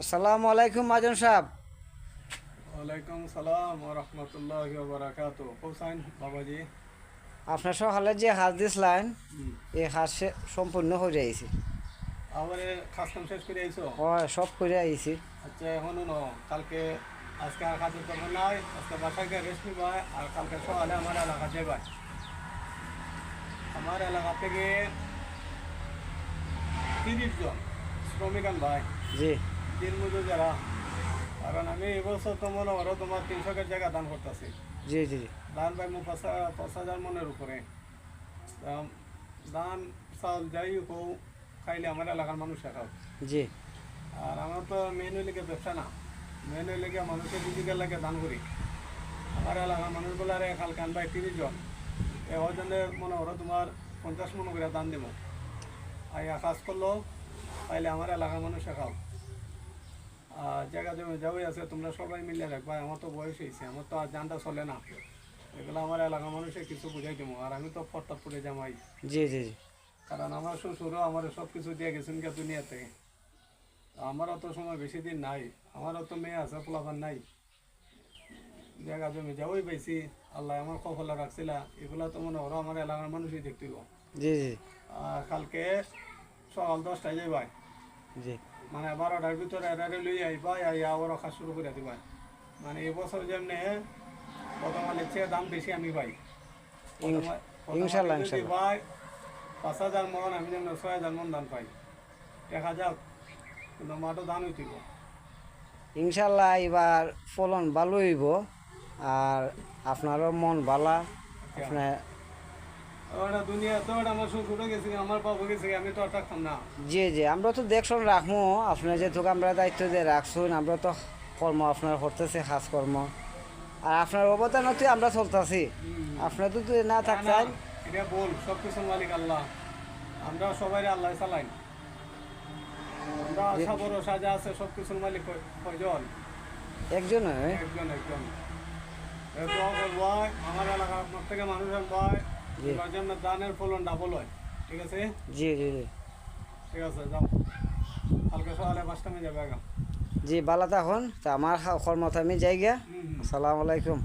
আসসালামু আলাইকুম মাজন সাহেব। ওয়ালাইকুম সালাম ওয়া রাহমাতুল্লাহি ওয়া বারাকাতুহু। হোসাইন বাবাজি, আপনার সকালে যে হাজ দিছিলেন হুম, এই হাজ সম্পূর্ণ হয়ে আইছি। আমারে কাজ কাম শেষ করে আইছো? সব করে আইছি। আচ্ছা, এখন ন কালকে আজকে আর কাজের দরকার নাই, আজকে বাসায় গিয়ে রেস্ট নিবা আর কালকে সকালে আমার এলাকা যাবা। আমার এলাকা থেকে 30 জন শ্রমিক ভাই, জি দিনমজুর যারা, কারণ আমি এবছর তো মনে করো তোমার 300 জায়গা দান করতেছি। জি জি জি দান পাই মো 5,000 মনের উপরে। তা দান চাউল যাই হোক খাইলে আমার এলাকার মানুষ খাও। জি আর আমার তো মেন হইলে ব্যবসা না, মেন হইলে মানুষের জীবিকার লাগে দান করি। আমার এলাকার মানুষগুলারে কালকে আনবাই 30 জন, ওজনে মনে করো তোমার 50 মন করে দান দেবো। আইয়া কাজ করলো তাইলে আমার এলাকার মানুষ খাও। আর জায়গা জমি যাওয়াই আছে, তোমরা সবাই মিলে রাখবা। আমার তো বয়স হয়েছে, আমার তো আর জানটা চলে না। এগুলো আমার এলাকার মানুষে কিছু বুঝাই দেবো। আর আমি তো ফট্টাপুরে জামাই, জি জি জি কারণ আমার শ্বশুরও আমার সব কিছু দিয়ে গেছেন কে দুনিয়াতে। আমার অত সময় বেশি দিন নাই, আমার অত মেয়ে আছে, পোলাপান নাই। জায়গা জমি যাওয়াই পাইছি, আল্লাহ আমার কফলা রাখছিল। এগুলা তো মনে করো আমার এলাকার মানুষই দেখতেইব। জি জি আর কালকে সকাল 10টায় যাইবাই, জি মানে 12টার ভিতরে এরারে লই আইবাই, আইয়া আবার কাজ শুরু করে দিবাই। মানে এবছর যেমনি প্রথমালের চেয়ে দাম বেশি আমি পাই। ইনশাল্লাহ যদি ইনশাল্লাহ ভাই 5,000 মন, আমি যেমন 6,000 মন দান পাই। দেখা যাক, কিন্তু মাঠও দান হইতিব। ইনশাল্লাহ এবার ফলন ভালো হইব। আর আপনারও মন ভালা। আপনার ওটা দুনিয়া তো, ওটা আমার শ্বশুরও গেছে, আমার বাবু গেছে, আমি তো আর থাকতাম না। জি জি আমরা তো দেখুন রাখবো। আপনার যেহেতু আমরা দায়িত্ব দিয়ে রাখছুন, আমরা তো কর্ম আপনার করতেছি খাস কর্ম। আর আপনার অবদানতে আমরা চলতেছি। আপনার তো যদি না না, থাকতেন। এটা বল, সব কিছুর মালিক আল্লাহ। আমরা সবাই আল্লাহ চালাই। আমরা আশা ভরসা যা আছে সব কিছুর মালিক কয়জন? একজন একজন একজন। দোয়া করবো আমার এলাকার প্রত্যেকে মানুষ ভাই, জি এবার যেন দানের ফলন ডাবল হয়। ঠিক আছে, জি জি জি ঠিক আছে, যাও কালকে সকালে 5টা যাবে আগাম। জি বালা তখন তা আমার কর্মতে আমি যাই গিয়া। হুম হুম। আসসালামু আলাইকুম।